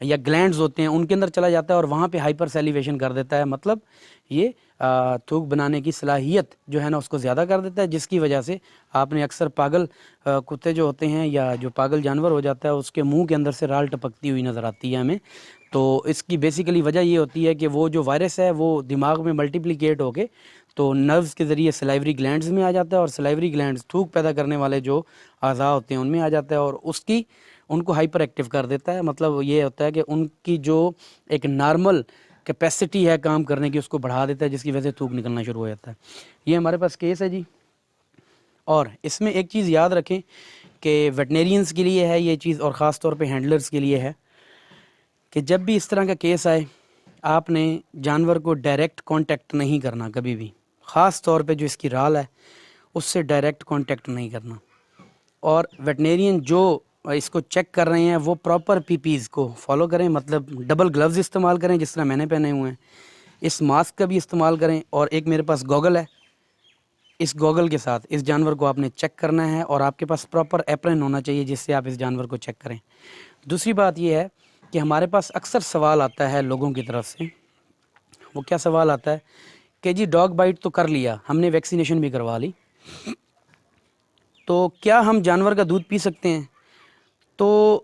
یا گلینڈز ہوتے ہیں ان کے اندر چلا جاتا ہے اور وہاں پہ ہائپر سیلیویشن کر دیتا ہے، مطلب یہ تھوک بنانے کی صلاحیت جو ہے نا اس کو زیادہ کر دیتا ہے، جس کی وجہ سے آپ نے اکثر پاگل کتے جو ہوتے ہیں یا جو پاگل جانور ہو جاتا ہے اس کے منہ کے اندر سے رال ٹپکتی ہوئی نظر آتی ہے ہمیں۔ تو اس کی بیسیکلی وجہ یہ ہوتی ہے کہ وہ جو وائرس ہے وہ دماغ میں ملٹیپلیکیٹ ہو کے تو نروز کے ذریعے سلائیوری گلینڈز میں آ جاتا ہے، اور سلائیوری گلینڈز تھوک پیدا کرنے والے جو اعضاء ہوتے ہیں ان میں آ جاتا ہے، اور ان کو ہائپر ایکٹیو کر دیتا ہے۔ مطلب یہ ہوتا ہے کہ ان کی جو ایک نارمل کیپیسٹی ہے کام کرنے کی اس کو بڑھا دیتا ہے، جس کی وجہ سے تھوک نکلنا شروع ہو جاتا ہے۔ یہ ہمارے پاس کیس ہے جی۔ اور اس میں ایک چیز یاد رکھیں کہ ویٹنیرینز کے لیے ہے یہ چیز، اور خاص طور پہ ہینڈلرز کے لیے ہے کہ جب بھی اس طرح کا کیس آئے آپ نے جانور کو ڈائریکٹ کانٹیکٹ نہیں کرنا کبھی بھی، خاص طور پہ جو اس کی رال ہے اس سے ڈائریکٹ کانٹیکٹ نہیں کرنا، اور ویٹنیرین جو اس کو چیک کر رہے ہیں وہ پراپر پی پیز کو فالو کریں، مطلب ڈبل گلوز استعمال کریں جس طرح میں نے پہنے ہوئے ہیں، اس ماسک کا بھی استعمال کریں، اور ایک میرے پاس گوگل ہے، اس گوگل کے ساتھ اس جانور کو آپ نے چیک کرنا ہے، اور آپ کے پاس پراپر ایپرن ہونا چاہیے جس سے آپ اس جانور کو چیک کریں۔ دوسری بات یہ ہے کہ ہمارے پاس اکثر سوال آتا ہے لوگوں کی طرف سے، وہ کیا سوال آتا ہے کہ جی ڈاگ بائٹ تو کر لیا ہم نے، ویکسینیشن بھی کروا لی، تو کیا ہم جانور کا دودھ پی سکتے ہیں؟ تو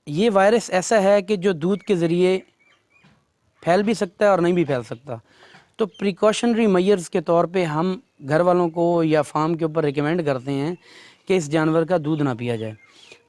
یہ وائرس ایسا ہے کہ جو دودھ کے ذریعے پھیل بھی سکتا ہے اور نہیں بھی پھیل سکتا، تو پریکاشنری میئرز کے طور پہ ہم گھر والوں کو یا فارم کے اوپر ریکمینڈ کرتے ہیں کہ اس جانور کا دودھ نہ پیا جائے۔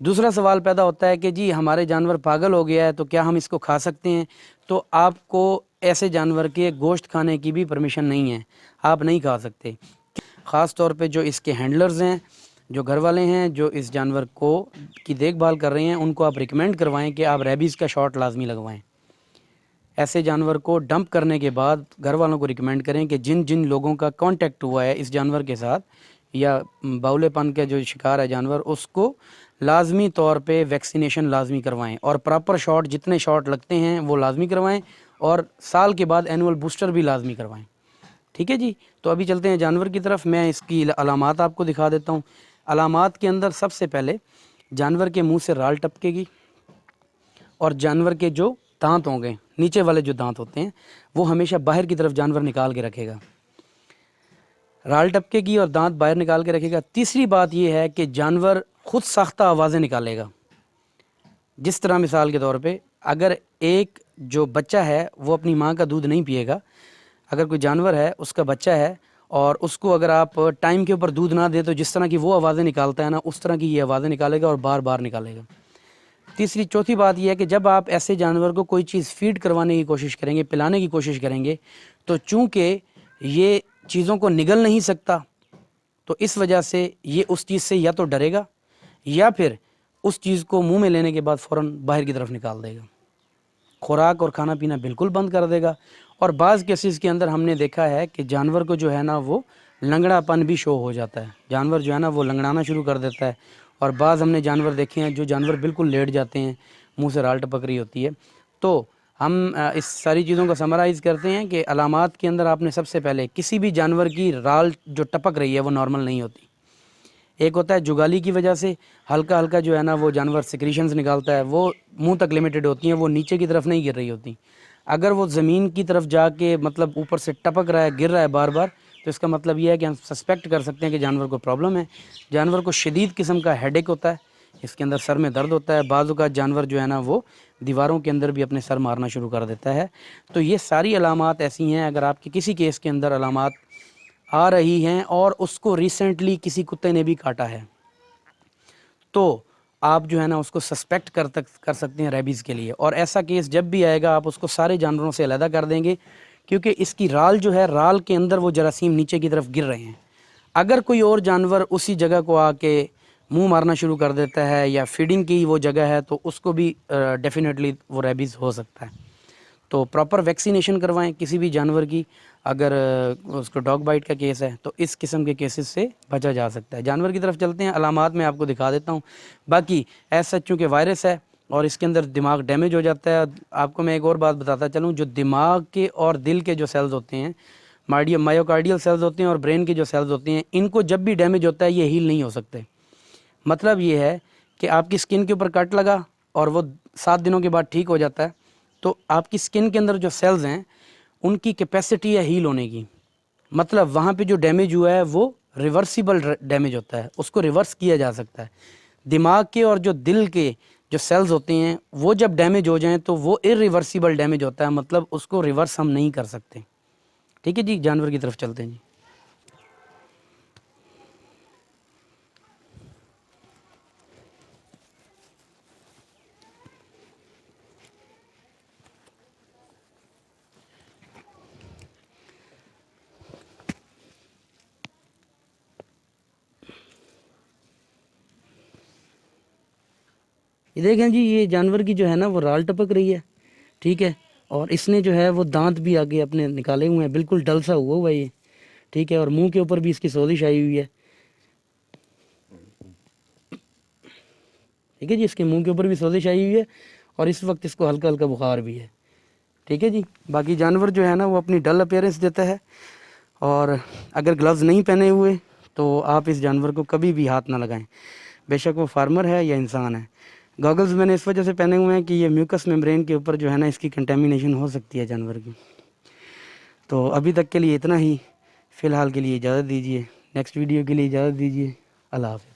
دوسرا سوال پیدا ہوتا ہے کہ جی ہمارے جانور پاگل ہو گیا ہے تو کیا ہم اس کو کھا سکتے ہیں؟ تو آپ کو ایسے جانور کے گوشت کھانے کی بھی پرمیشن نہیں ہے، آپ نہیں کھا سکتے۔ خاص طور پہ جو اس کے ہینڈلرز ہیں، جو گھر والے ہیں، جو اس جانور کی دیکھ بھال کر رہے ہیں، ان کو آپ ریکمینڈ کروائیں کہ آپ ریبیز کا شاٹ لازمی لگوائیں۔ ایسے جانور کو ڈمپ کرنے کے بعد گھر والوں کو ریکمینڈ کریں کہ جن جن لوگوں کا کانٹیکٹ ہوا ہے اس جانور کے ساتھ یا باولے پن کا جو شکار ہے جانور، اس کو لازمی طور پہ ویکسینیشن لازمی کروائیں، اور پراپر شاٹ جتنے شاٹ لگتے ہیں وہ لازمی کروائیں، اور سال کے بعد اینول بوسٹر بھی لازمی کروائیں۔ ٹھیک ہے جی، تو ابھی چلتے ہیں جانور کی طرف، میں اس کی علامات آپ کو دکھا دیتا ہوں۔ علامات کے اندر سب سے پہلے جانور کے منہ سے رال ٹپکے گی، اور جانور کے جو دانت ہوں گے، نیچے والے جو دانت ہوتے ہیں وہ ہمیشہ باہر کی طرف جانور نکال کے رکھے گا، رال ٹپکے گی اور دانت باہر نکال کے رکھے گا۔ تیسری بات یہ ہے کہ جانور خود ساختہ آوازیں نکالے گا، جس طرح مثال کے طور پہ اگر ایک جو بچہ ہے وہ اپنی ماں کا دودھ نہیں پیے گا، اگر کوئی جانور ہے اس کا بچہ ہے اور اس کو اگر آپ ٹائم کے اوپر دودھ نہ دے تو جس طرح کی وہ آوازیں نکالتا ہے نا، اس طرح کی یہ آوازیں نکالے گا اور بار بار نکالے گا۔ چوتھی بات یہ ہے کہ جب آپ ایسے جانور کو کوئی چیز فیڈ کروانے کی کوشش کریں گے، پلانے کی کوشش کریں گے، تو چونکہ یہ چیزوں کو نگل نہیں سکتا تو اس وجہ سے یہ اس چیز سے یا تو ڈرے گا یا پھر اس چیز کو منہ میں لینے کے بعد فوراً باہر کی طرف نکال دے گا، خوراک اور کھانا پینا بالکل بند کر دے گا۔ اور بعض کیسز کے اندر ہم نے دیکھا ہے کہ جانور کو جو ہے نا وہ لنگڑا پن بھی شو ہو جاتا ہے، جانور جو ہے نا وہ لنگڑانا شروع کر دیتا ہے، اور بعض ہم نے جانور دیکھے ہیں جو جانور بالکل لیٹ جاتے ہیں، منہ سے رال ٹپک رہی ہوتی ہے۔ تو ہم اس ساری چیزوں کا سمرائز کرتے ہیں کہ علامات کے اندر آپ نے سب سے پہلے کسی بھی جانور کی رال جو ٹپک رہی ہے وہ نارمل نہیں ہوتی۔ ایک ہوتا ہے جگالی کی وجہ سے ہلکا ہلکا جو ہے نا وہ جانور سیکریشنز نکالتا ہے، وہ منہ تک لمیٹڈ ہوتی ہیں، وہ نیچے کی طرف نہیں گر رہی ہوتی۔ اگر وہ زمین کی طرف جا کے مطلب اوپر سے ٹپک رہا ہے، گر رہا ہے بار بار، تو اس کا مطلب یہ ہے کہ ہم سسپیکٹ کر سکتے ہیں کہ جانور کو پرابلم ہے۔ جانور کو شدید قسم کا ہیڈ ایک ہوتا ہے، اس کے اندر سر میں درد ہوتا ہے، بعض اوقات جانور جو ہے نا وہ دیواروں کے اندر بھی اپنے سر مارنا شروع کر دیتا ہے۔ تو یہ ساری علامات ایسی ہیں، اگر آپ کی کسی کیس کے اندر علامات آ رہی ہیں اور اس کو ریسنٹلی کسی کتے نے بھی کاٹا ہے تو آپ جو ہے نا اس کو سسپیکٹ کر سکتے ہیں ریبیز کے لیے، اور ایسا کیس جب بھی آئے گا آپ اس کو سارے جانوروں سے علیحدہ کر دیں گے، کیونکہ اس کی رال جو ہے، رال کے اندر وہ جراثیم نیچے کی طرف گر رہے ہیں۔ اگر کوئی اور جانور اسی جگہ کو آ کے منہ مارنا شروع کر دیتا ہے یا فیڈنگ کی وہ جگہ ہے تو اس کو بھی ڈیفینیٹلی وہ ریبیز ہو سکتا ہے۔ تو پراپر ویکسینیشن کروائیں کسی بھی جانور کی، اگر اس کو ڈاگ بائٹ کا کیس ہے تو اس قسم کے کیسز سے بچا جا سکتا ہے۔ جانور کی طرف چلتے ہیں، علامات میں آپ کو دکھا دیتا ہوں۔ باقی ایسا چونکہ وائرس ہے اور اس کے اندر دماغ ڈیمیج ہو جاتا ہے، آپ کو میں ایک اور بات بتاتا چلوں، جو دماغ کے اور دل کے جو سیلز ہوتے ہیں، مائیوکارڈیل سیلز ہوتے ہیں اور برین کے جو سیلز ہوتے ہیں، ان کو جب بھی ڈیمیج ہوتا ہے یہ ہیل نہیں ہو سکتے۔ مطلب یہ ہے کہ آپ کی سکن کے اوپر کٹ لگا اور وہ 7 دنوں کے بعد ٹھیک ہو جاتا ہے تو آپ کی اسکن کے اندر جو سیلز ہیں ان کی کیپیسٹی ہے ہیل ہونے کی، مطلب وہاں پہ جو ڈیمیج ہوا ہے وہ ریورسیبل ڈیمیج ہوتا ہے، اس کو ریورس کیا جا سکتا ہے۔ دماغ کے اور جو دل کے جو سیلز ہوتے ہیں وہ جب ڈیمیج ہو جائیں تو وہ irreversible ڈیمیج ہوتا ہے، مطلب اس کو ریورس ہم نہیں کر سکتے۔ ٹھیک ہے جی، جانور کی طرف چلتے ہیں جی۔ یہ دیکھیں جی، یہ جانور کی جو ہے نا وہ رال ٹپک رہی ہے، ٹھیک ہے، اور اس نے جو ہے وہ دانت بھی آگے اپنے نکالے ہوئے ہیں، بالکل ڈل سا ہوا ہے یہ، ٹھیک ہے، اور منہ کے اوپر بھی اس کی سوزش آئی ہوئی ہے، ٹھیک ہے جی، اس کے منہ کے اوپر بھی سوزش آئی ہوئی ہے اور اس وقت اس کو ہلکا ہلکا بخار بھی ہے، ٹھیک ہے جی۔ باقی جانور جو ہے نا وہ اپنی ڈل اپیئرنس دیتا ہے، اور اگر گلوز نہیں پہنے ہوئے تو آپ اس جانور کو کبھی بھی ہاتھ نہ لگائیں، بے شک وہ فارمر ہے یا انسان ہے۔ گاگلز میں نے اس وجہ سے پہنے ہوئے ہیں کہ یہ میوکس میمبرین کے اوپر جو ہے نا اس کی کنٹامینیشن ہو سکتی ہے جانور کی۔ تو ابھی تک کے لیے اتنا ہی، فی الحال کے لیے اجازت دیجیے، نیکسٹ ویڈیو کے لیے اجازت دیجیے، اللہ حافظ۔